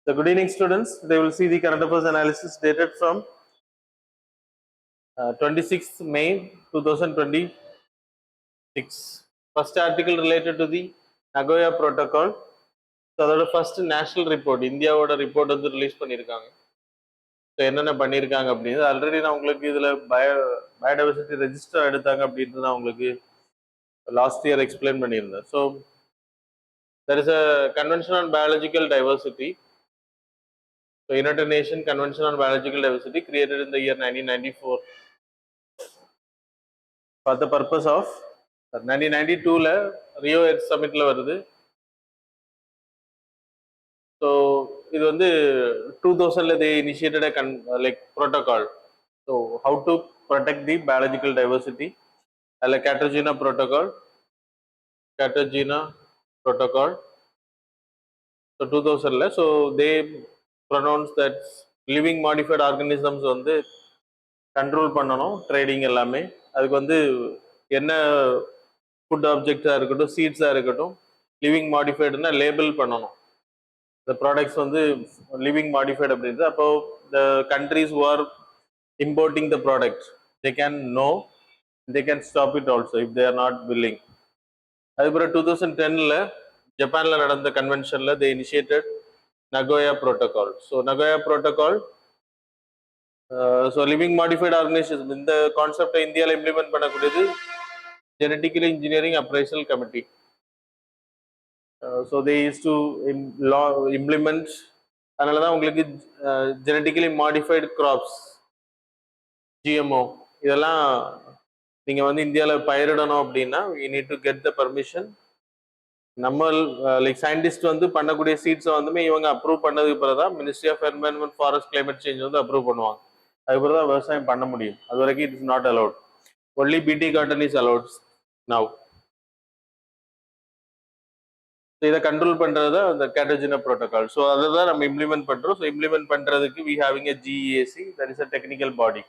The good evening students, they will see the current affairs analysis dated from 26th May 2026. First article related to the Nagoya Protocol. So அதோட first national report இந்தியாவோட report வந்து release பண்ணியிருக்காங்க. So என்னென்ன பண்ணியிருக்காங்க அப்படின்னு already நான் உங்களுக்கு இதில் பயோடைவர்சிட்டி ரெஜிஸ்டர் எடுத்தாங்க அப்படின்ட்டு நான் உங்களுக்கு லாஸ்ட் இயர் எக்ஸ்பிளைன் பண்ணியிருந்தேன். So there is a convention on biological diversity. So United Nations Convention on Biological Diversity created in the year 1994 for the purpose of 1992ல ரியோ எர்த் சமிட்ல வருது. ஸோ இது வந்து 2000ல they initiated a like protocol. So how to protect the biological diversity, like Cartagena protocol. So 2000ல so they pronounced that living modified organisms வந்து control பண்ணணும் trading எல்லாமே. அதுக்கு வந்து என்ன ஃபுட் ஆப்ஜெக்டாக இருக்கட்டும், சீட்ஸாக இருக்கட்டும், லிவிங் மாடிஃபைடுன்னா லேபிள் பண்ணணும். இந்த ப்ராடக்ட்ஸ் வந்து லிவிங் மாடிஃபைடு அப்படின்றது. அப்போ the countries who are importing the product they can no, they can stop it also if they are not willing. அதுக்கப்புறம் 2010ல ஜப்பானில் நடந்த கன்வென்ஷனில் they initiated Nagoya protocol. So Nagoya protocol so living modified organisation இந்த கான்செப்டை இந்தியாவில் implement பண்ணக்கூடியது genetically engineering appraisal committee. So they use to implement. அதனால தான் உங்களுக்கு ஜெனட்டிக்கலி மாடிஃபைடு கிராப்ஸ் ஜிஎம்ஓ இதெல்லாம் நீங்கள் வந்து இந்தியாவில் பயிரிடணும் அப்படின்னா you need to get the permission. நம்ம லைக் சயின்டிஸ்ட் வந்து பண்ணக்கூடிய சீட்ஸை வந்துமே இவங்க அப்ரூவ் பண்ணதுக்கு பிறகு தான் ministry of environment forest climate change வந்து அப்ரூவ் பண்ணுவாங்க. அதுக்கப்புறம் தான் விவசாயம் பண்ண முடியும். அது வரைக்கும் it is not allowed. Only BT cotton is allowed now. இதை கண்ட்ரோல் பண்றது தான் அந்த கேட்டஜினா ப்ரோட்டோகால். ஸோ அதை தான் நம்ம இம்ப்ளிமெண்ட் பண்றோம். ஸோ இம்ப்ளிமெண்ட் பண்றதுக்கு we having a GEAC, that is a technical body.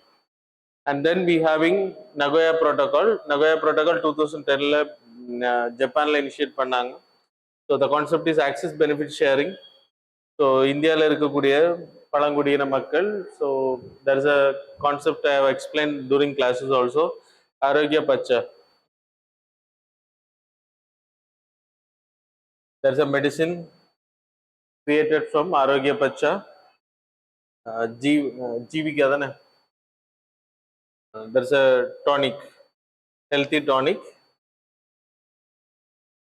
And then we having Nagoya protocol. Nagoya protocol 2010ல ஜப்பான்ல இனிஷியேட் பண்ணாங்க. So the concept is access benefit sharing. So இந்தியாவில் இருக்கக்கூடிய பழங்குடியின மக்கள், so there is a concept I have explain during classes also. Arogya Pacha, there is a medicine created from Arogya Pacha, GVK adane. There is a tonic, healthy tonic.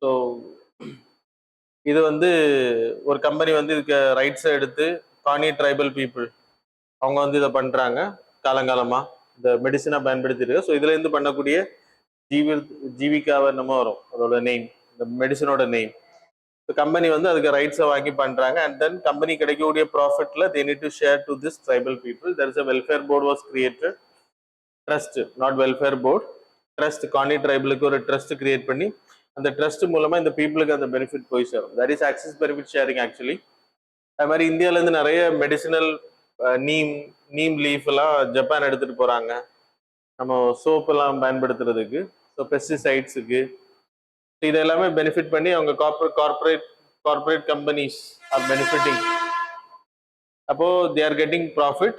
So இது வந்து ஒரு company வந்து இதுக்கு ரைட்ஸை எடுத்து காணி ட்ரைபல் பீப்புள் அவங்க வந்து இதை பண்ணுறாங்க காலங்காலமாக இந்த மெடிசனாக பயன்படுத்திட்டு. ஸோ இதுலேருந்து பண்ணக்கூடிய ஜீவிகாவை நம்ம வரும் அதோட நெய்ம், இந்த மெடிசனோட நெய்ம். கம்பெனி வந்து அதுக்கு ரைட்ஸை வாங்கி பண்றாங்க. அண்ட் தென் கம்பெனி கிடைக்கக்கூடிய ப்ராஃபிட்ல they need to share to this tribal people. There is a welfare board was created, trust, not welfare board, trust. Kani ட்ரைபலுக்கு ஒரு ட்ரஸ்ட் கிரியேட் பண்ணி அந்த ட்ரஸ்ட் மூலமா இந்த பீப்புளுக்கு அந்த பெனிஃபிட் போய் சேரும். That is access benefit sharing actually. அது மாதிரி இந்தியால இருந்து நிறைய மெடிசினல் நீம் லீஃப் எல்லாம் ஜப்பான் எடுத்துட்டு போறாங்க நம்ம சோப் எல்லாம் பயன்படுத்துறதுக்கு. ஸோ பெஸ்டிசைட்ஸுக்கு இது எல்லாமே பெனிஃபிட் பண்ணி அவங்க கார்பரேட் கம்பெனிஸ் ஆர் பெனிஃபிட்டிங். அப்போ they are getting profit.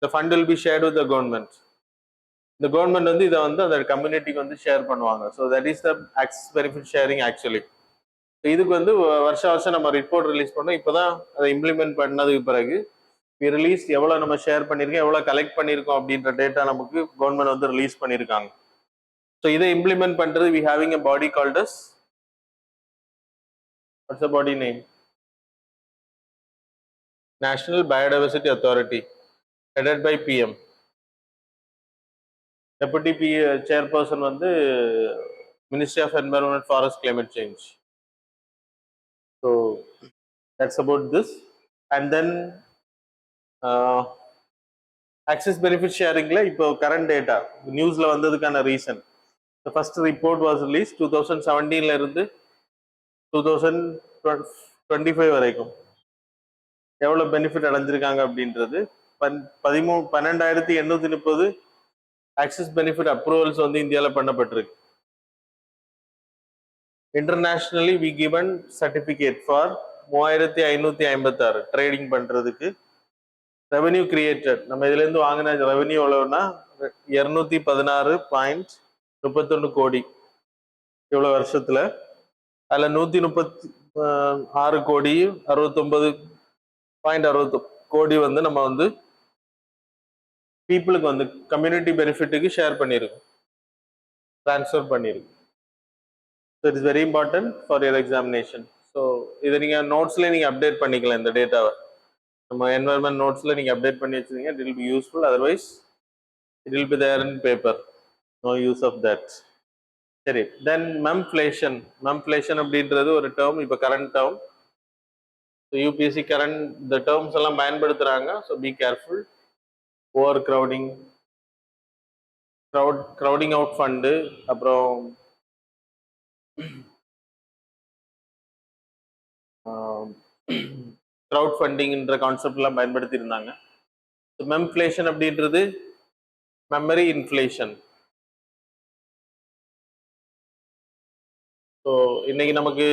The fund will be shared with the government. இந்த கவர்மெண்ட் வந்து இதை வந்து அந்த கம்யூனிட்டிக்கு வந்து ஷேர் பண்ணுவாங்க. So that is the access benefit sharing actually. இதுக்கு வந்து வருஷம் நம்ம ரிப்போர்ட் ரிலீஸ் பண்ணோம். இப்போதான் அதை இம்ப்ளிமெண்ட் பண்ணதுக்கு பிறகு ரிலீஸ் எவ்வளோ நம்ம ஷேர் பண்ணியிருக்கோம், எவ்வளோ கலெக்ட் பண்ணியிருக்கோம் அப்படின்ற டேட்டா நமக்கு கவர்மெண்ட் வந்து ரிலீஸ் பண்ணியிருக்காங்க. ஸோ இதை இம்ப்ளிமெண்ட் பண்றது we having a body called as, what's the body name? National Biodiversity Authority, headed by PM. Deputy chairperson வந்து Ministry of Environment, Forest, Climate Change. So that's about this. And then access benefit sharingல இப்போ current data newsல வந்ததுக்கான reason, the first report was released 2017ல இருந்து 2025 வரைக்கும் எவ்வளவு benefit அடைஞ்சிருக்காங்க அப்படின்றது 12,830 ஆக்சஸ் பெனிஃபிட் அப்ரூவல்ஸ் வந்து இந்தியாவில் பண்ணப்பட்டிருக்கு. Internationally we given certificate for 3556 trading பண்றதுக்கு. ரெவென்யூ கிரியேட்டட் நம்ம இதுல இருந்து வாங்கின ரெவென்யூ எவ்வளவுனா 216.31 கோடி இவ்வளவு வருஷத்துல. அதுல 136 கோடி 69.60 கோடி வந்து நம்ம வந்து பீப்புளுக்கு வந்து கம்யூனிட்டி பெனிஃபிட்டுக்கு ஷேர் பண்ணிருக்கு, ட்ரான்ஸ்ஃபர் பண்ணிருக்கு. So it is very important for your examination. So இதை நீங்க நோட்ஸ்ல நீங்க அப்டேட் பண்ணிக்கலாம். இந்த டேட்டாவை நம்ம என்வரன்மெண்ட் நோட்ஸ்ல நீங்க அப்டேட் பண்ணி வச்சிருக்கீங்க. It will be useful. Otherwise it will be there in paper. No use of that. சரி, தென் மெம்ஃப்ளேஷன். மெம்ஃப்ளேஷன் அப்படின்றது ஒரு டேர்ம், இப்போ கரண்ட் டேர்ம். யூபிஎஸ்சி கரண்ட் இந்த டேர்ம்ஸ் எல்லாம் பயன்படுத்துறாங்க. So be careful. Over crowding, crowding out fund, அப்புறம் க்ரௌட் ஃபண்டிங்ன்ற கான்செப்ட் எல்லாம் பயன்படுத்தி இருந்தாங்க. மெம்ஃப்ளேஷன் அப்படின்றது மெமரி இன்ஃப்ளேஷன். ஸோ இன்னைக்கு நமக்கு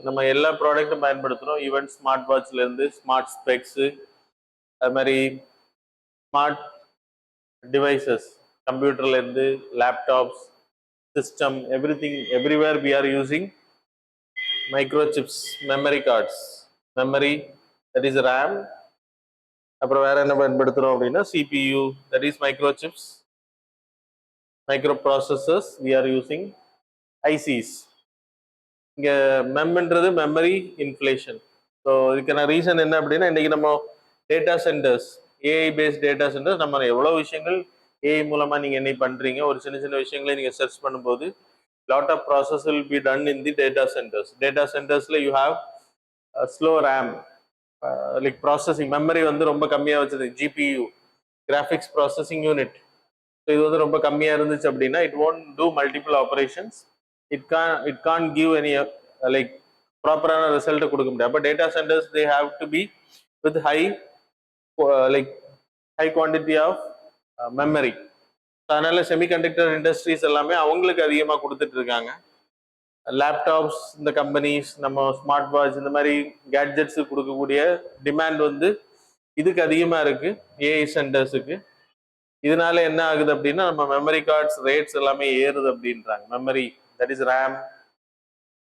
நம்ம எல்லா ப்ராடக்ட்டும் பயன்படுத்துகிறோம். ஈவன் ஸ்மார்ட் வாட்ச்ல இருந்து ஸ்மார்ட் ஸ்பெக்ஸு, அது மாதிரி ஸ்மார்ட் டிவைசஸ், கம்ப்யூட்டர்ல இருந்து laptops, system, everything, everywhere we are using microchips, memory cards. Memory that is RAM. அப்புறம் வேற என்ன பயன்படுத்துகிறோம் அப்படின்னா CPU, that is microchips. Micro processors we are using ICs. இங்கே மெம்ன்றது மெமரி இன்ஃப்ளேஷன். ஸோ இதுக்கான ரீசன் என்ன அப்படின்னா இன்னைக்கு நம்ம data centres, AI based data centres, நம்ம எவ்வளோ விஷயங்கள் ஏஐ மூலமாக நீங்கள் என்ன பண்ணுறீங்க, ஒரு சின்ன சின்ன விஷயங்களை நீங்கள் சர்ச் பண்ணும்போது lot of process will be done in the data centres. Data சென்டர்ஸில் you have slow RAM, like processing memory வந்து ரொம்ப கம்மியாக வச்சது, GPU, graphics processing unit. So இது வந்து ரொம்ப கம்மியாக இருந்துச்சு அப்படின்னா it won't do multiple operations. it can't give any like ப்ராப்பரான ரிசல்ட்டை கொடுக்க முடியாது. அப்போ data centres they have to be with high quantity of memory. அதனால செமிகண்டக்டர் இண்டஸ்ட்ரீஸ் எல்லாமே அவங்களுக்கு அதிகமாக கொடுத்துட்டு இருக்காங்க. லேப்டாப்ஸ், இந்த கம்பெனிஸ், நம்ம ஸ்மார்ட் வாட்ச், இந்த மாதிரி கேட்ஜெட்ஸுக்கு கொடுக்கக்கூடிய டிமாண்ட் வந்து இதுக்கு அதிகமாக இருக்கு, ஏஐ சென்டர்ஸுக்கு. இதனால என்ன ஆகுது அப்படின்னா நம்ம மெமரி கார்ட்ஸ் ரேட்ஸ் எல்லாமே ஏறுது அப்படின்றாங்க. Memory that is RAM,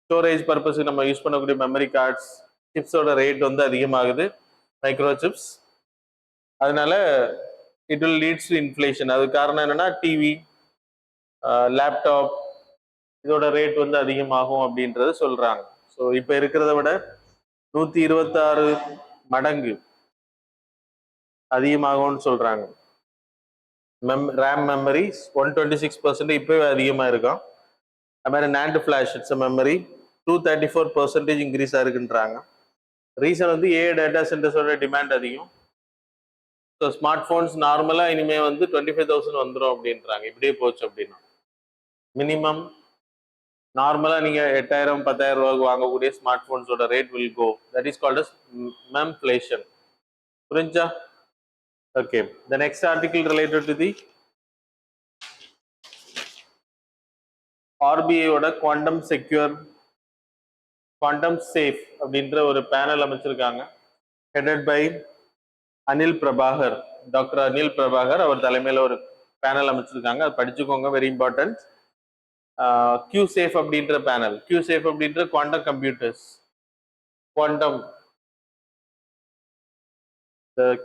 storage பர்பஸுக்கு நம்ம யூஸ் பண்ணக்கூடிய மெமரி கார்ட்ஸ், சிப்ஸோட ரேட் வந்து அதிகமாகுது, மைக்ரோ சிப்ஸ். அதனால it will leads to inflation. அது காரணம் என்னன்னா டிவி, லேப்டாப் இதோட ரேட் வந்து அதிகமாகும் அப்படின்றத சொல்றாங்க. ஸோ இப்போ இருக்கிறத விட 126 மடங்கு அதிகமாகும்னு சொல்றாங்க. ரேம் மெமரி 126% இப்பவே அதிகமாக இருக்கும். அது மாதிரி NAND flash it's memory 234% increase ஆயிருக்குன்றாங்க. ரீசன் வந்து ஏ டேட்டா சென்டர்ஸோட டிமாண்ட் அதிகம். ஸோ ஸ்மார்ட் ஃபோன்ஸ் நார்மலாக இனிமேல் வந்து 25,000 வந்துடும் அப்படின்றாங்க. இப்படியே போச்சு அப்படின்னா மினிமம் நார்மலாக நீங்கள் 8,000 10,000 ரூபாய்க்கு வாங்கக்கூடிய ஸ்மார்ட் ஃபோன்ஸோட rate will go. That is called as memflation. புரிஞ்சா? Okay, the next article related to the ஆர்பிஐயோட குவாண்டம் செக்யூர், குவாண்டம் சேஃப் அப்படின்ற ஒரு பேனல் அமைச்சிருக்காங்க. Headed by Anil Prabhakar, doctor Anil Prabhakar அவர் தலைமையில் ஒரு பேனல் அமைச்சிருக்காங்க. அது படிச்சுக்கோங்க, வெரி இம்பார்ட்டன்ட். கியூ சேஃப் அப்படின்ற பேனல். கியூ சேஃப் அப்படின்ற குவாண்டம் கம்ப்யூட்டர்ஸ், குவாண்டம்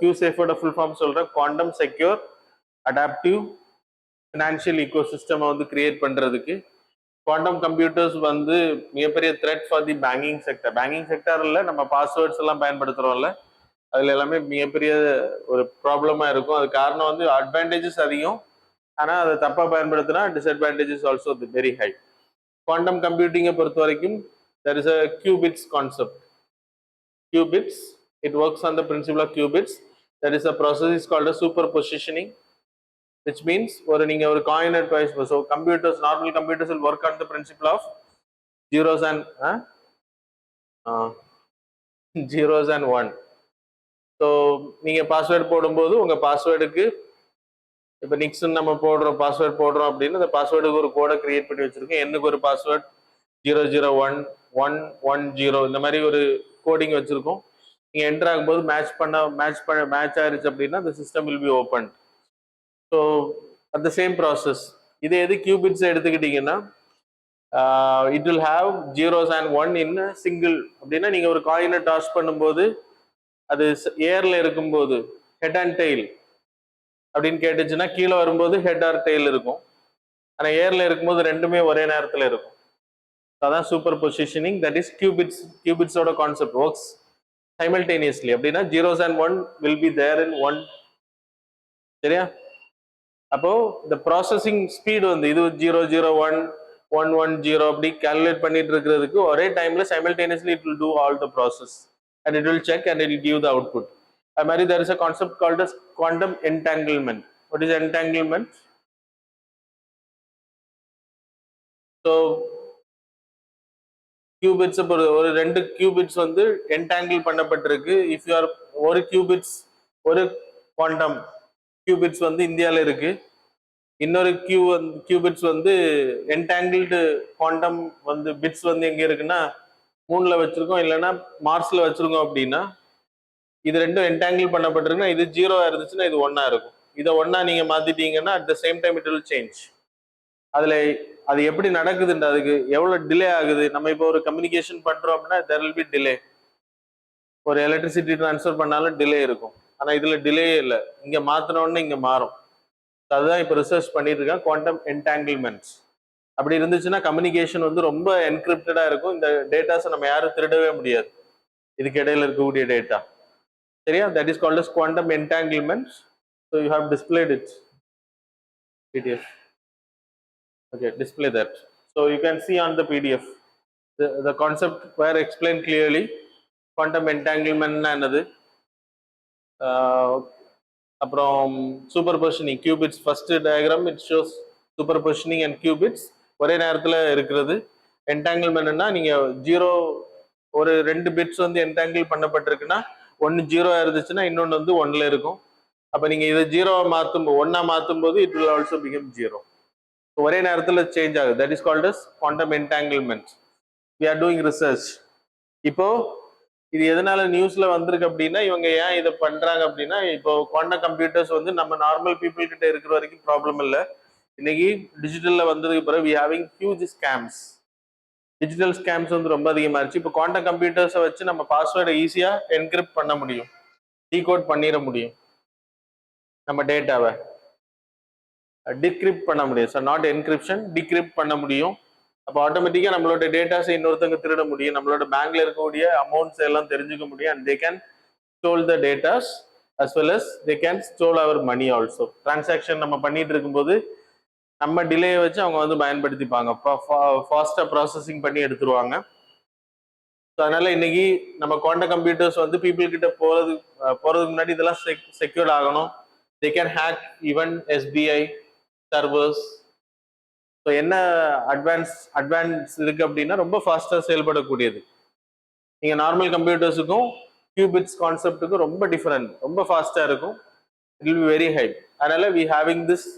கியூ சேஃபோட ஃபுல் ஃபார்ம் சொல்றேன், quantum secure adaptive financial ecosystem வந்து கிரியேட் பண்றதுக்கு. குவாண்டம் கம்ப்யூட்டர்ஸ் வந்து மிகப்பெரிய threat for the banking sector. Banking செக்டர்ல நம்ம பாஸ்வேர்ட்ஸ் எல்லாம் பயன்படுத்துறோம்ல, அதுல எல்லாமே மிகப்பெரிய ஒரு ப்ராப்ளமா இருக்கும். அது காரணம் வந்து அட்வான்டேஜஸ் அதிகம், ஆனால் அதை தப்பா பயன்படுத்தினா disadvantages also very high. Quantum கம்ப்யூட்டிங்கை பொறுத்த வரைக்கும் there is a qubits concept. Qubits, it works on the principle of qubits. That is a process is called a superpositioning, which means ஒரு நீங்க ஒரு coin at twice. So computers, normal computers will work on the principle of zeros and 1. So நீங்க password போடும்போது உங்க பாஸ்வேர்டுக்கு இப்போ நிக்ஸ்ன்னு நம்ம போடுறோம், password போடுறோம் அப்படின்னு அந்த பாஸ்வேர்டுக்கு ஒரு கோடை கிரியேட் பண்ணி வச்சிருக்கோம். என்னுக்கு ஒரு பாஸ்வேர்ட் 0011110 இந்த மாதிரி ஒரு கோடிங் வச்சிருக்கோம். நீங்க என்டர் ஆகும்போது மேட்ச் ஆயிருச்சு அப்படின்னா the system will be opened. So at the same process. இதே எது கியூபிட்ஸ் எடுத்துக்கிட்டீங்கன்னா it will have zeros and one in a single. அப்படின்னா நீங்க ஒரு காயினை டாஸ் பண்ணும்போது அது ஏர்ல இருக்கும்போது ஹெட் அண்ட் டெய்ல் அப்படின்னு கேட்டுச்சுன்னா கீழே வரும்போது ஹெட் ஆர் டெய்ல் இருக்கும். ஆனா ஏர்ல இருக்கும்போது ரெண்டுமே ஒரே நேரத்துல இருக்கும். அதான் சூப்பர் பொசிஷனிங். தட் இஸ் கியூபிட்ஸோட கான்செப்ட் ஒர்க்ஸ் சைமல்டேனியஸ்லி. அப்படின்னா zeros and one will be there in one. சரியா? அப்போ இந்த ப்ராசஸிங் ஸ்பீடு வந்து இது 001 அப்படி கால்குலேட் பண்ணிட்டு இருக்கிறதுக்கு ஒரே டைம்ல simultaneously it will do all the process and it will check and it will give the output. Amari, there is a concept called as quantum entanglement. What is entanglement? So qubits ஒரு ரெண்டு qubits வந்து entangle பண்ணப்பட்டிருக்கு. If you are ஒரு qubits ஒரு quantum qubits வந்து இந்தியால இருக்கு, இன்னொரு qubits வந்து entangled quantum வந்து bits வந்து எங்க இருக்குன்னா மூன்ல வச்சிருக்கோம், இல்லைன்னா மார்ஸ்ல வச்சிருக்கோம். அப்படின்னா இது ரெண்டும் என்டாங்கிள் பண்ணப்பட்டிருக்குன்னா இது 0 இருந்துச்சுன்னா இது 1 இருக்கும். இதை 1 நீங்க மாத்திட்டீங்கன்னா at the same time it will change. அதுல அது எப்படி நடக்குதுன்ற அதுக்கு எவ்வளவு டிலே ஆகுது. நம்ம இப்போ ஒரு கம்யூனிகேஷன் பண்றோம் அப்படின்னா there will be delay. ஒரு எலக்ட்ரிசிட்டி டிரான்ஸ்ஃபர் பண்ணாலும் டிலே இருக்கும். ஆனா இதுல டிலே இல்லை, இங்க மாத்தினோன்னு இங்க மாறும். அதுதான் இப்போ ரிசர்ச் பண்ணிட்டு இருக்கேன், குவாண்டம் என்டாங்கிள்மெண்ட்ஸ். அப்படி இருந்துச்சுன்னா கம்யூனிகேஷன் வந்து ரொம்ப என்கிரிப்டடா இருக்கும். இந்த டேட்டாஸை நம்ம யாரும் திருடவே முடியாது, இதுக்கு இடையில இருக்கக்கூடிய டேட்டா. சரியா? That is called as quantum entanglement. So you have displayed it. PDF. Okay, display that. So you can see on the PDF. The concept were explained clearly. Quantum entanglement என்னது, அப்புறம் சூப்பர்பொசிஷனிங் qubits first diagram it shows superpositioning and qubits ஒரே நேரத்தில் இருக்கிறது. என்டாங்கிள்மெண்ட்னா நீங்க zero ஒரு ரெண்டு bits வந்து entangle பண்ணப்பட்டிருக்குன்னா ஒன்னு 0 இருந்துச்சுன்னா இன்னொன்று வந்து 1ல இருக்கும். அப்ப நீங்க இதை 0 மாத்தும் 1 மாத்தும் போது it will also become 0. ஒரே நேரத்தில் சேஞ்ச் ஆகுது. That is called as quantum entanglement. we are doing research. இப்போ இது எதனால நியூஸ்ல வந்திருக்கு அப்படின்னா இவங்க ஏன் இதை பண்றாங்க அப்படின்னா இப்போ குவாண்டம் கம்ப்யூட்டர்ஸ் வந்து நம்ம நார்மல் பீப்புள் கிட்ட இருக்கிற வரைக்கும் ப்ராப்ளம் இல்லை. இன்னைக்கு டிஜிட்டல்ல வந்ததுக்கு பிறகு we having huge scams. Digital scams வந்து ரொம்ப அதிகமாகிடுச்சு. இப்போ குவாண்டம் கம்ப்யூட்டர்ஸை வச்சு நம்ம பாஸ்வேர்டை ஈஸியா என்கிரிப்ட் பண்ண முடியும், டீகோட் பண்ணிட முடியும், நம்ம டேட்டாவை டிகிரிப்ட் பண்ண முடியும். ஸோ நாட் என்கிரிப்ஷன், டிகிரிப்ட் பண்ண முடியும். அப்போ ஆட்டோமேட்டிக்காக நம்மளோட டேட்டாஸை இன்னொருத்தங்க திருட முடியும், நம்மளோட பேங்க்ல இருக்கக்கூடிய அமௌண்ட்ஸ் எல்லாம் தெரிஞ்சுக்க முடியும். And they can stole the datas as well as they can stole our money also. Transaction நம்ம பண்ணிட்டு இருக்கும்போது நம்ம டிலே வச்சு அவங்க வந்து பயன்படுத்திப்பாங்க, ஃபாஸ்டா ப்ராசஸிங் பண்ணி எடுத்துருவாங்க. ஸோ அதனால இன்னைக்கு நம்ம குவாண்டம் கம்ப்யூட்டர்ஸ் வந்து பீப்புள் கிட்ட போறதுக்கு முன்னாடி இதெல்லாம் செக்யூர்ட் ஆகணும். They can hack even SBI servers. So என்ன அட்வான்ஸ் இருக்கு அப்படின்னா ரொம்ப ஃபாஸ்டா செயல்படக்கூடியது. நீங்க நார்மல் கம்ப்யூட்டர்ஸுக்கும் கியூபிட்ஸ் கான்செப்டுக்கும் ரொம்ப டிஃபரெண்ட், ரொம்ப ஃபாஸ்டா இருக்கும். It will be very high. அதனால we having this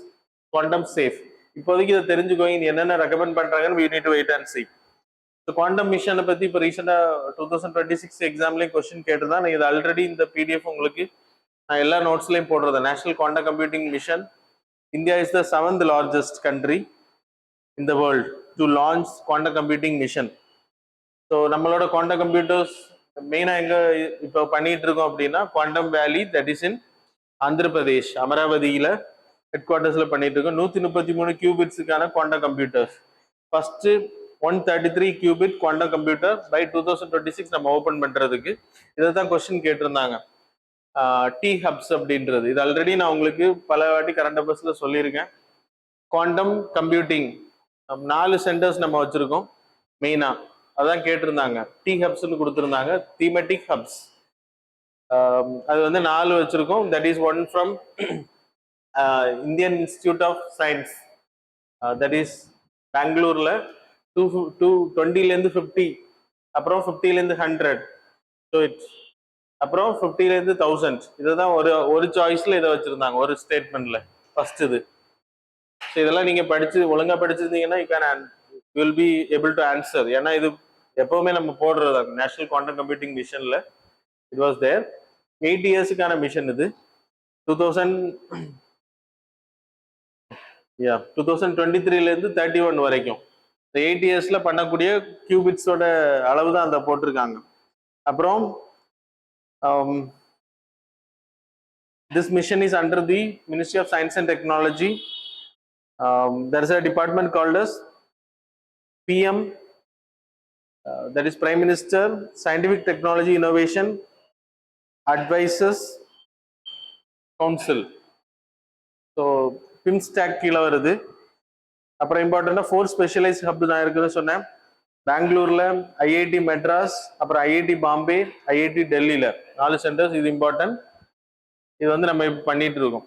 quantum safe. இப்போதைக்கு இதை தெரிஞ்சுக்கோங்க, என்னென்ன ரெக்கமெண்ட் பண்றாங்கன்னு we need to wait and see. So quantum மிஷனை பத்தி இப்போ ரீசெண்டா 2026 எக்ஸாம்லேயும் கொஸ்டின் கேட்டிருந்தா நான் இது ஆல்ரெடி இந்த PDF உங்களுக்கு நான் எல்லா நோட்ஸ்லையும் போடுறேன். National quantum computing mission. India is the 7th largest country in the world to launch quantum computing mission. So நம்மளோட குவாண்டம் கம்ப்யூட்டர்ஸ் மெயினாக எங்கே இப்போ பண்ணிட்டு இருக்கோம் அப்படின்னா quantum valley, that is in Andhra Pradesh, அமராவதியில் ஹெட் குவார்ட்டர்ஸில் பண்ணிட்டு இருக்கோம். 133 கியூபிட்ஸுக்கான quantum computers. First 133 qubit quantum computer by 2026 நம்ம ஓப்பன் பண்ணுறதுக்கு. இதை தான் கொஸ்டின் கேட்டிருந்தாங்க, டி ஹப்ஸ் அப்படின்றது. இது ஆல்ரெடி நான் உங்களுக்கு பல வாட்டி கரண்ட் அஃபேர்ஸ்ல சொல்லியிருக்கேன். குவாண்டம் கம்ப்யூட்டிங் 4 சென்டர்ஸ் நம்ம வச்சிருக்கோம் மெயினா, அதான் கேட்டிருந்தாங்க. டி ஹப்ஸ்ன்னு கொடுத்துருந்தாங்க, தீமெட்டிக் ஹப்ஸ். அது வந்து 4 வச்சிருக்கோம். That is one from Indian Institute of Science, that is பெங்களூர்ல 220 50, அப்புறம் 50 100, ஸோ இட்ஸ் அப்புறம் 50 1000. இதுதான் ஒரு சாய்ஸ்ல இதை வச்சிருந்தாங்க ஒரு ஸ்டேட்மெண்ட்ல ஃபர்ஸ்ட் இது. ஸோ இதெல்லாம் நீங்க ஒழுங்கா படிச்சிருந்தீங்கன்னா you will be able to answer. ஏன்னா இது எப்பவுமே நம்ம போடுறது நேஷனல் குவாண்டம் கம்ப்யூட்டிங் மிஷன்ல இட் வாஸ் தேர். 8 இயர்ஸுக்கான மிஷன் இது. 2023ல இருந்து 31 வரைக்கும் இந்த 8 இயர்ஸ்ல பண்ணக்கூடிய கியூபிட்ஸோட அளவு தான் அந்த போட்டிருக்காங்க. அப்புறம் this mission is under the Ministry of Science and Technology. There is a department called as PM, that is Prime Minister Scientific Technology Innovation Advisors Council. So PIMSTAC கீழ வருது. அப்புறம் இம்பார்ட்டண்டா 4 ஸ்பெஷலைஸ்ட் ஹப் தான் இருக்குன்னு சொன்னேன். பெங்களூர்ல, ஐஐடி மெட்ராஸ், அப்புறம் IIT Bombay, IIT டெல்லியில 4 centres. இது இம்பார்ட்டன்ட். இது வந்து நம்ம இப்போ பண்ணிட்டு இருக்கோம்.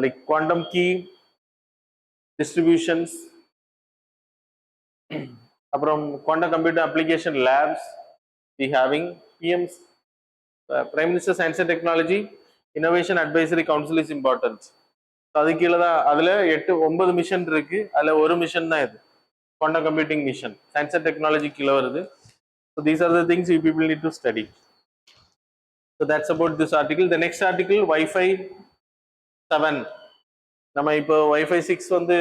லைக் குவாண்டம் கீ டிஸ்ட்ரிபியூஷன்ஸ், அப்புறம் quantum computer application labs we having. PM's Prime Minister Science and Technology Innovation Advisory Council is important. அது கீழே தான் அதுல 9 மிஷன் இருக்கு. அதுல ஒரு மிஷன் தான் இது quantum computing mission. Science and technology கீழே வருது. So these are the things you people need to study. So that's about this article. The next article, Wi-Fi 7. நம்ம இப்போ Wi-Fi 6 வந்து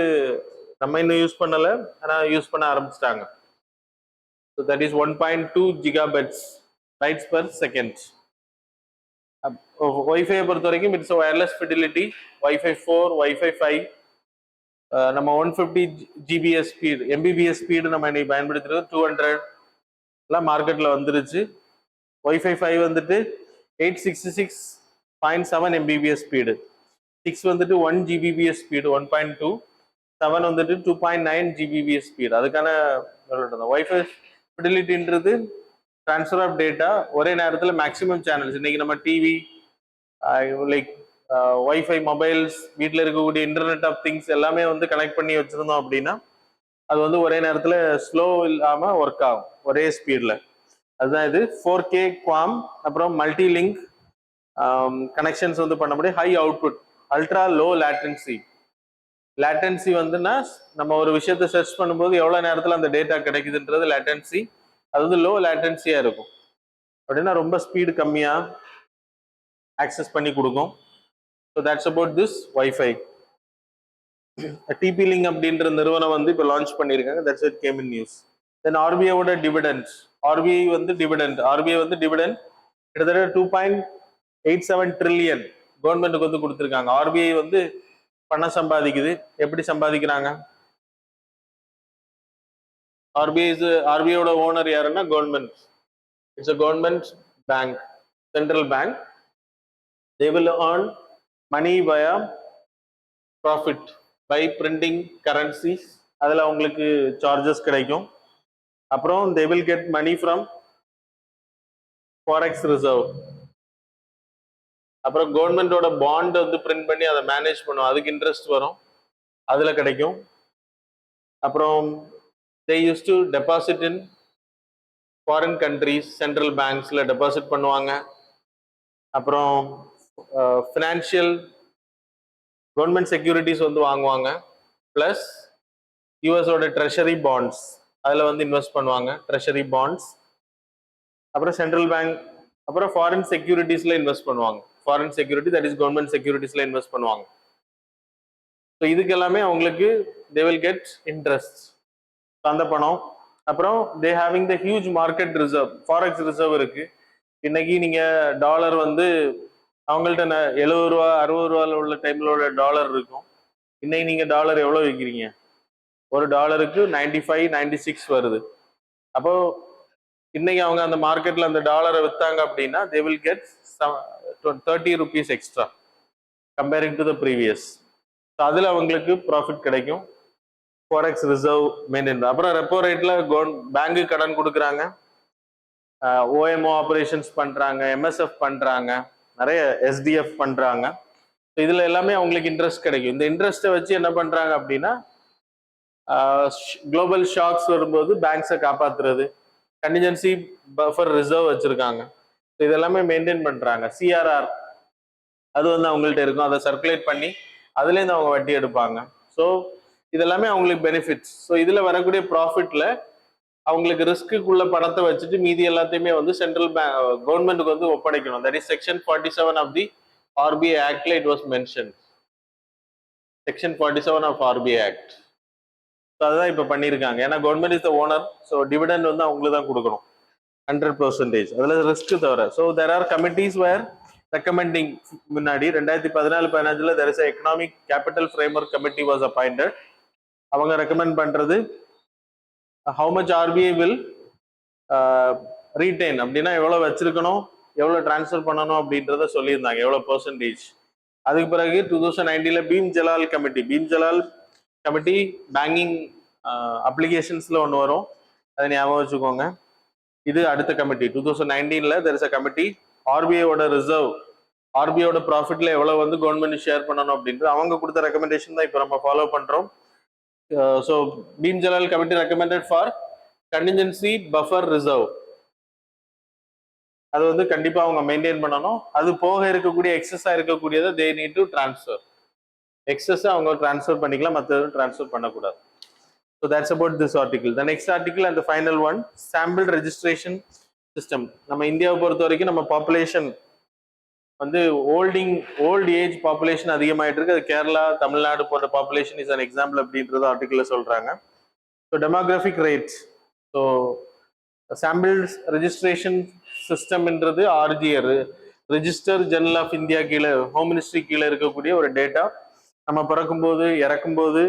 நம்ம இன்னும் யூஸ் பண்ணல, ஆனா யூஸ் பண்ண ஆரம்பிச்சிட்டாங்க. So that is 1.2 gigabits bytes per second. Wi-Fi பொறுத்த வரைக்கும் it's wireless fidelity. Wi-Fi 4, Wi-Fi 5 நம்ம 150 GBS ஸ்பீடு, MBPS ஸ்பீடு நம்ம இன்னைக்கு பயன்படுத்துறது 200 எல்லாம் மார்க்கெட்ல வந்துருச்சு. Wi-Fi 5 வந்துட்டு 866.7 MBPS ஸ்பீடு, 6 வந்துட்டு 1 Gbps ஸ்பீடு 1.2, 7 வந்துட்டு 2.9 Gbps ஸ்பீடு. அதுக்கான Wi-Fi ஃபிடிலிட்டின்றது ட்ரான்ஸ்ஃபர் ஆஃப் டேட்டா ஒரே நேரத்தில் மேக்ஸிமம் சேனல்ஸ். இன்னைக்கு நம்ம டிவி, லைக் Wi-Fi மொபைல்ஸ், வீட்டில் இருக்கக்கூடிய இன்டர்நெட் ஆஃப் திங்ஸ் எல்லாமே வந்து கனெக்ட் பண்ணி வச்சிருந்தோம் அப்படின்னா அது வந்து ஒரே நேரத்தில் ஸ்லோ இல்லாமல் ஒர்க் ஆகும் ஒரே ஸ்பீடில். அதுதான் இது 4K குவாம். அப்புறம் மல்டி லிங்க் கனெக்ஷன்ஸ் வந்து பண்ண முடியும். High output, ultra low latency. Latency வந்துன்னா நம்ம ஒரு விஷயத்த சர்ச் பண்ணும்போது எவ்வளோ நேரத்தில் அந்த டேட்டா கிடைக்குதுன்றது லேட்டன்சி. அது வந்து லோ லேட்டன்சியாக இருக்கும். அப்படின்னா ரொம்ப ஸ்பீடு கம்மியாக ஆக்சஸ் பண்ணி கொடுக்கும். So that's about this Wi-Fi. TP Link அப்படின்ற நிறுவனம் வந்து இப்போ லான்ச் பண்ணியிருக்காங்க. That's it came in news. Then ஆர்பிஐயோட டிவிடெண்ட். ஆர்பிஐ வந்து டிவிடெண்ட் கிட்டத்தட்ட 2.87 ட்ரில்லியன் கவர்மெண்ட்டுக்கு வந்து கொடுத்துருக்காங்க. ஆர்பிஐ வந்து பணம் சம்பாதிக்குது. எப்படி சம்பாதிக்கிறாங்க? ஆர்பிஐயோட ஓனர் யாருன்னா government. It's a government bank, central bank. They will earn money via profit by printing currencies. அதில் அவங்களுக்கு சார்ஜஸ் கிடைக்கும். அப்புறம் they will get money from forex reserve. அப்புறம் கவர்மெண்டோட பாண்ட் வந்து பிரிண்ட் பண்ணி அதை மேனேஜ் பண்ணும், அதுக்கு இன்ட்ரெஸ்ட் வரும், அதில் கிடைக்கும். அப்புறம் they used to deposit in foreign countries, central பேங்க்ஸில் டெபாசிட் பண்ணுவாங்க. அப்புறம் ஃபினான்ஷியல் கவர்மெண்ட் செக்யூரிட்டிஸ் வந்து வாங்குவாங்க. ப்ளஸ் யூஎஸோட ட்ரெஷரி பாண்ட்ஸ் அதில் வந்து இன்வெஸ்ட் பண்ணுவாங்க, ட்ரெஷரி பாண்ட்ஸ். அப்புறம் சென்ட்ரல் பேங்க், அப்புறம் ஃபாரின் செக்யூரிட்டிஸில் இன்வெஸ்ட் பண்ணுவாங்க. Foreign security, that is government செக்யூரிட்டிஸில் இன்வெஸ்ட் பண்ணுவாங்க. ஸோ இதுக்கு எல்லாமே அவங்களுக்கு தே வில் கெட் இன்ட்ரெஸ்ட், அந்த பணம். அப்புறம் தே having the huge market reserve, forex reserve இருக்கு. இன்னைக்கு நீங்க டாலர் வந்து அவங்கள்ட்ட 70 ரூபா 60 ரூபால உள்ள டைம்ல டாலர் இருக்கும். இன்னைக்கு நீங்க டாலர் எவ்வளவு விற்கிறீங்க? ஒரு டாலருக்கு 95, 96 வருது. அப்போ இன்னைக்கு அவங்க அந்த மார்க்கெட்ல அந்த டாலரை வித்தாங்க அப்படின்னா they will get 30 rupees extra comparing to the previous. அதுல அவங்களுக்கு ப்ராஃபிட் கிடைக்கும். Forex reserve maintain. அப்புறம் ரெப்போ ரேட்ல பேங்கு கடன் கொடுக்குறாங்க, ஓஎம்ஓ ஆப்ரேஷன்ஸ் பண்றாங்க, எம்எஸ்எஃப் பண்றாங்க, நிறைய எஸ்டிஎஃப் பண்றாங்க. இதுல எல்லாமே அவங்களுக்கு இன்ட்ரெஸ்ட் கிடைக்கும். இந்த இன்ட்ரெஸ்ட்டை வச்சு என்ன பண்றாங்க அப்படின்னா குளோபல் ஷாக்ஸ் வரும்போது பேங்க்ஸை காப்பாத்துறது, கண்டிஜென்சி பஃபர் ரிசர்வ் வச்சிருக்காங்க. இது எல்லாமே மெயின்டைன் பண்றாங்க. சிஆர்ஆர் அது வந்து அவங்கள்ட்ட இருக்கும், அதை சர்க்குலேட் பண்ணி அதுலேருந்து அவங்க வட்டி எடுப்பாங்க. ஸோ இதெல்லாமே அவங்களுக்கு பெனிஃபிட்ஸ். ஸோ இதுல வரக்கூடிய ப்ராஃபிட்ல அவங்களுக்கு ரிஸ்க்குள்ள பணத்தை வச்சுட்டு மீதி எல்லாத்தையுமே வந்து சென்ட்ரல் கவர்மெண்ட்டுக்கு வந்து ஒப்படைக்கணும். That is section 47 of the RBI ஆக்ட்ல it was mention. Section 47 of RBI act. அதுதான் இப்ப பண்ணியிருக்காங்க. ஏன்னா government is the owner, so dividend வந்து அவங்களுக்கு தான் கொடுக்கணும் 100%. அதுல ரிஸ்க் தவிர. So there are committees where recommending. முன்னாடி 2014-15 there is a economic capital framework committee was appointed. அவங்க ரெக்கமெண்ட் பண்றது how much RBI will retain அப்படின்னா எவ்வளவு வச்சிருக்கணும், எவ்வளவு டிரான்ஸ்ஃபர் பண்ணணும் அப்படின்றத சொல்லியிருந்தாங்க, எவ்வளவு பெர்சன்டேஜ். அதுக்கு பிறகு 2019 பீம் ஜலால் கமிட்டி பேங்கிங் அப்ளிகேஷன்ஸ்ல ஒன்று வரும், அதை ஞாபகம் வச்சுக்கோங்க. இது அடுத்த committee 2019 there is a committee. ஆர்பிஐயோட ரிசர்வ், ஆர்பிஐயோட ப்ராஃபிட்ல எவ்வளவு வந்து கவர்மெண்ட் ஷேர் பண்ணணும் அப்படின்றது அவங்க கொடுத்த ரெக்கமெண்டேஷன் தான் இப்போ நம்ம ஃபாலோ பண்றோம். So Bimal Jalan committee recommended for contingency buffer reserve. அது வந்து கண்டிப்பா அவங்க மெயின்டைன் பண்ணணும். அது போக இருக்கக்கூடிய எக்ஸஸா இருக்கக்கூடியதை they need to transfer. Excess அவங்க டிரான்ஸ்ஃபர் பண்ணிக்கலாம், மற்ற டிரான்ஸ்ஃபர் பண்ணக்கூடாது. So that's about this article. The next article and the final one, sample registration system. நம்ம இந்தியாவை பொறுத்த வரைக்கும் நம்ம பாப்புலேஷன் வந்து ஓல்ட் ஏஜ் பாப்புலேஷன் அதிகமாயிட்டு இருக்கு. அது கேரளா, தமிழ்நாடு போன்ற பாப்புலேஷன் இஸ் அன் எக்ஸாம்பிள் அப்படின்றது ஆர்டிகிள்ல சொல்றாங்க. So demographic rates. So samples registration சிஸ்டம்ன்றது RGR, register general of India கீழே, ஹோம் மினிஸ்ட்ரி கீழே இருக்கக்கூடிய ஒரு டேட்டா. நம்ம பிறக்கும்போது இறக்கும்போது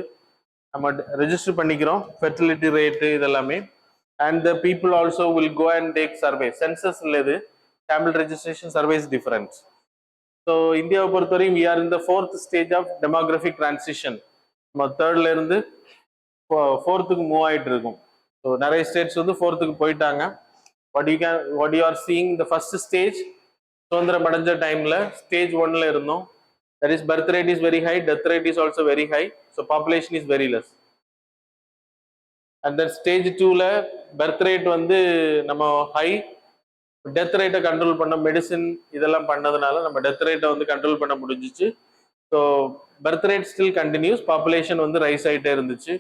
நம்ம ரெஜிஸ்டர் பண்ணிக்கிறோம், ஃபெர்டிலிட்டி ரேட்டு இதெல்லாமே. And the people also will go and take survey. Census இல்லது, sample registration surveys difference. So இந்தியாவை பொறுத்தவரையும் we are in the 4th stage of demographic transition. நம்ம 3rd இருந்து 4th மூவ் ஆயிட்டு இருக்கும். ஸோ நிறைய ஸ்டேட்ஸ் வந்து 4th போயிட்டாங்க. what you are seeing the first stage, சுதந்திரம் அடைஞ்ச டைம்ல ஸ்டேஜ் 1ல இருந்தோம். That is birth rate is very high, death rate is also very high, so population is very less. And then stage 2ல birth rate வந்து நம்ம high, death ரேட்டை control பண்ண medicine இதெல்லாம் பண்ணதுனால நம்ம டெத் ரேட்டை வந்து கண்ட்ரோல் பண்ண முடிஞ்சிச்சு. So birth rate still continuous, population வந்து ரைஸ் ஆகிட்டே இருந்துச்சு.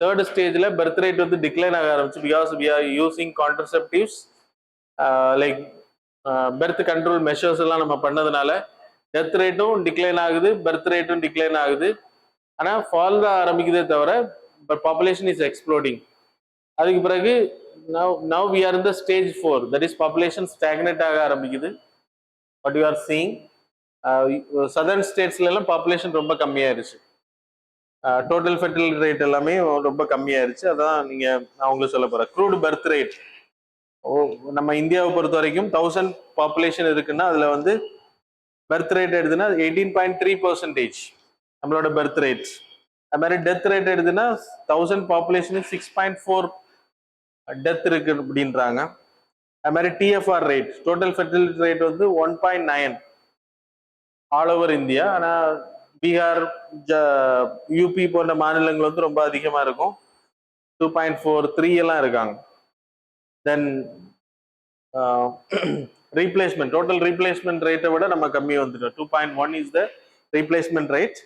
3rd ஸ்டேஜில் பர்த் ரேட் வந்து டிக்ளைன் ஆக ஆரம்பிச்சு. Because we are using contraceptives like birth control measures எல்லாம் நம்ம பண்ணதுனால டெத் ரேட்டும் டிக்ளைன் ஆகுது, பர்த் ரேட்டும் டிக்ளைன் ஆகுது. ஆனால் ஃபால் தான் ஆரம்பிக்குதே தவிர பாப்புலேஷன் இஸ் எக்ஸ்ப்ளோடிங். அதுக்கு பிறகு now we are in the stage 4, that is population stagnate ஆக ஆரம்பிக்குது. what you are seeing, southern statesல எல்லாம் population ரொம்ப கம்மியாயிருச்சு, டோட்டல் ஃபெர்டிலிட்டி ரேட் எல்லாமே ரொம்ப கம்மியாயிருச்சு. அதான் நீங்க நான் உங்களுக்கு சொல்ல போறேன். க்ரூட் பர்த் ரேட், நம்ம இந்தியாவை பொறுத்த வரைக்கும் 1000 பாப்புலேஷன் இருக்குன்னா அதுல வந்து பர்த் ரேட் எடுத்துன்னா 18.3% நம்மளோட பர்த் ரேட். அது மாதிரி டெத் ரேட் எடுத்துன்னா 1000 பாப்புலேஷன் 6.4 டெத் இருக்கு அப்படின்றாங்க. அது மாதிரி TFR rate, total fertility rate வந்து 1.9 ஆல் ஓவர் இந்தியா. ஆனால் பீகார், யூபி போன்ற மாநிலங்கள் வந்து ரொம்ப அதிகமாக இருக்கும், 2.43 எல்லாம் இருக்காங்க. தென் ரீப்ளேஸ்மெண்ட், டோட்டல் ரீப்ளேஸ்மெண்ட் ரேட்டை விட நம்ம கம்மி வந்துட்டோம். 2.1 is the replacement rate.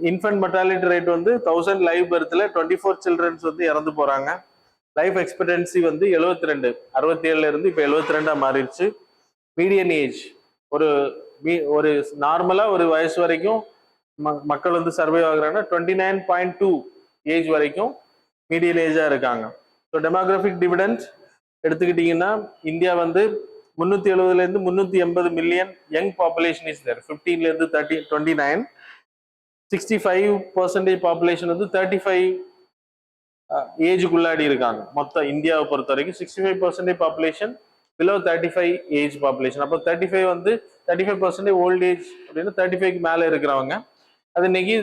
Infant mortality rate வந்து 1000 லைவ் பர்த்தில் 24 சில்ட்ரன்ஸ் வந்து இறந்து போறாங்க. லைஃப் எக்ஸ்பெக்டன்சி வந்து 72, 67 இருந்து இப்போ 72 மாறிடுச்சு. மீடியன் ஏஜ், ஒரு நார்மலா ஒரு வயசு வரைக்கும் மக்கள் வந்து சர்வை ஆகுறாங்கன்னா 29.2 ஏஜ் வரைக்கும் மீடியன் ஏஜா இருக்காங்க. ஸோ டெமோகிராஃபிக் டிவிடெண்ட் எடுத்துக்கிட்டீங்கன்னா இந்தியா வந்து 370 இருந்து 380 million young population is there. 15 இருந்து 29, 65% பாப்புலேஷன் வந்து 35 ஏஜுக்குள்ளாடி இருக்காங்க. மொத்தம் இந்தியாவை பொறுத்த வரைக்கும் 65% பாப்புலேஷன் பிலோ 35 ஏஜ் பாப்புலேஷன். அப்போ 35 வந்து 35% ஓல்ட் ஏஜ் அப்படின்னா 35க்கு மேலே இருக்கிறவங்க. அது இன்னைக்கு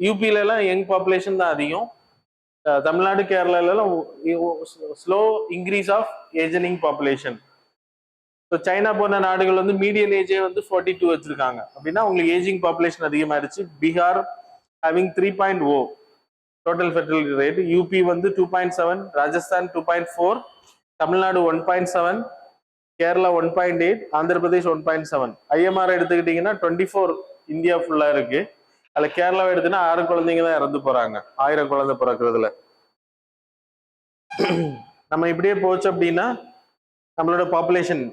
யூபியில எல்லாம் யங் பாப்புலேஷன் தான் அதிகம். தமிழ்நாடு, கேரளாலாம் slow increase of ageing population. So China போன்ற நாடுகள் வந்து மீடியன் ஏஜே வந்து 42 வச்சிருக்காங்க. அப்படின்னா உங்களுக்கு ஏஜிங் பாப்புலேஷன் அதிகமாயிருச்சு. Bihar having 3.0 total fertility rate, UP வந்து 2.7, ராஜஸ்தான் 2.4, தமிழ்நாடு 1.7, கேரளா 1.8, ஆந்திர பிரதேஷ் 1.7. ஐஎம்ஆர் எடுத்துக்கிட்டீங்கன்னா 24 இந்தியா ஃபுல்லா இருக்கு. அதில் கேரளாவை எடுத்துன்னா 6 குழந்தைங்க தான் இறந்து போறாங்க 1000 குழந்தை பிறக்கிறதுல. நம்ம இப்படியே போச்சு அப்படின்னா நம்மளோட பாப்புலேஷன்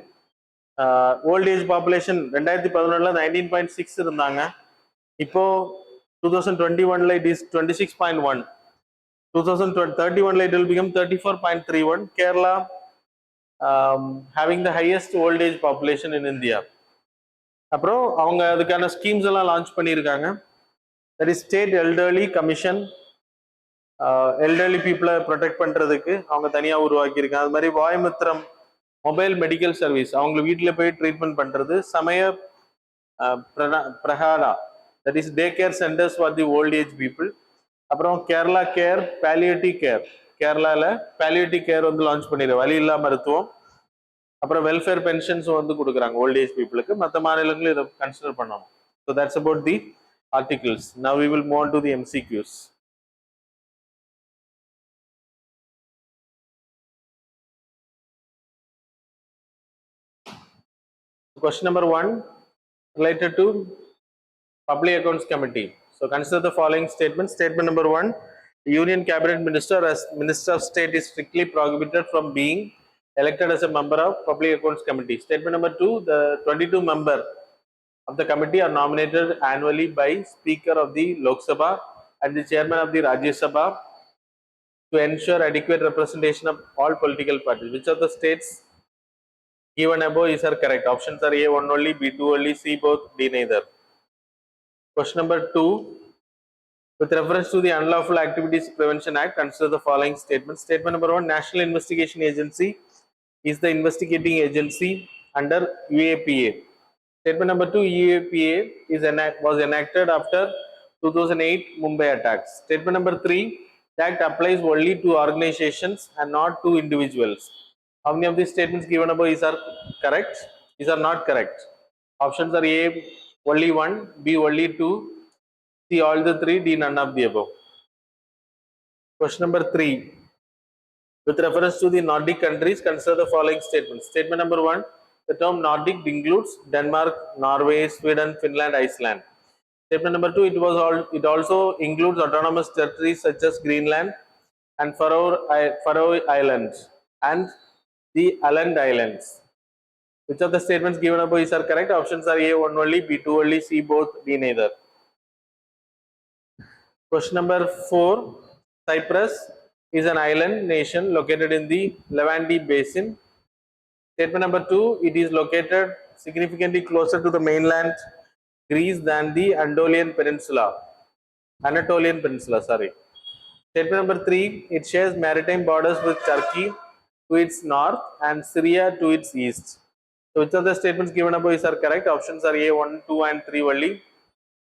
ஓல்ட் ஏஜ் பாப்புலேஷன் 2011 19.6 இருந்தாங்க. இப்போ 2021 it is 26.1. 2031 it will become 34.31. Kerala having the highest old age population in India. அப்புறம் அவங்க அதுக்கான ஸ்கீம்ஸ் எல்லாம் லான்ச் பண்ணியிருக்காங்க. That is state elderly commission, elderly பீப்புளை ப்ரொடெக்ட் பண்ணுறதுக்கு அவங்க தனியாக உருவாக்கியிருக்காங்க. அது மாதிரி வாய்மித்திரம் மொபைல் மெடிக்கல் சர்வீஸ், அவங்க வீட்டில் போய் ட்ரீட்மெண்ட் பண்ணுறது. சமய பிரகாரா, that is day care centers for the old age people. அப்புறம் கேரளா கேர் பாலியேட்டிவ் கேர், கேரளாவில் பாலியேட்டிவ் கேர் வந்து லான்ச் பண்ணிடுறோம், வழி இல்லா மருத்துவம். அப்புறம் வெல்ஃபேர் பென்ஷன்ஸ் வந்து கொடுக்குறாங்க ஓல்ட் ஏஜ் பீப்புளுக்கு. மற்ற மாநிலங்களும் இதை கன்சிடர் பண்ணணும். So that's about the articles. Now we will move on to the MCQs. Question number 1 related to Public Accounts Committee. So consider the following statements. Statement number 1, the Union Cabinet Minister as Minister of State is strictly prohibited from being elected as a member of Public Accounts Committee. Statement number 2, the 22 member of the committee are nominated annually by Speaker of the Lok Sabha and the Chairman of the Rajya Sabha to ensure adequate representation of all political parties. Which of the states given above is are correct? Options are A, 1 only, B, 2 only, C, both, D, neither. Question number 2, with reference to the Unlawful Activities Prevention Act, consider the following statements. Statement number 1, National Investigation Agency is the investigating agency under UAPA. Statement number 2, UAPA was enacted after 2008 Mumbai attacks. Statement number 3, the act applies only to organizations and not to individuals. How many of these statements given above is are correct? These are not correct. Options are A, only 1, B, only 2, C, all the 3, D, none of the above. Question number 3, with reference to the Nordic countries, consider the following statements. Statement number 1, the term Nordic includes Denmark, Norway, Sweden, Finland, Iceland. Statement number 2, it also includes autonomous territories such as Greenland and Faroe Islands and the Åland Islands. Which of the statements given above is are correct? Options are A, 1 only, B, 2 only, C, both, D, neither. Question number 4, Cyprus is an island nation located in the Levante Basin. Statement number 2, it is located significantly closer to the mainland Greece than the Anatolian Peninsula. Statement number 3, it shares maritime borders with Turkey to its north and Syria to its east. So which of the statements given above is are correct? Options are A, 1, 2 and 3 only,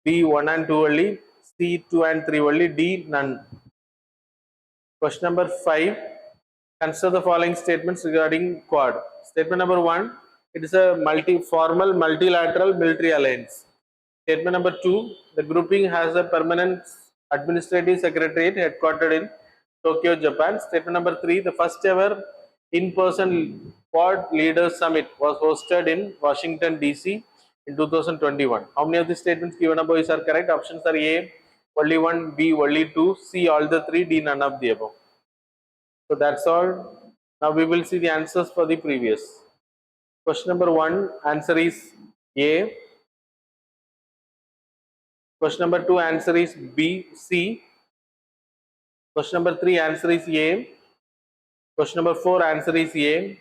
B, 1 and 2 only, C, 2 and 3 only, D, none. Question number 5, consider the following statements regarding Quad. Statement number 1, it is a formal multilateral military alliance. Statement number 2, the grouping has a permanent administrative secretariat headquartered in Tokyo, Japan. Statement number 3, the first ever in-person Quad Leaders Summit was hosted in Washington, D.C. in 2021. How many of the statements given above is are correct? Options are A, only 1, B, only 2, C, all the 3, D, none of the above. So that's all. Now we will see the answers for the previous. Question number 1, answer is A. Question number 2, answer is B, C. Question number 3, answer is A. Question number 4, answer is A.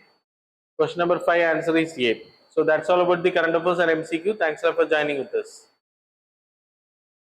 Question number 5, answer is A. So that's all about the current affairs and MCQ. Thanks a lot for joining with us.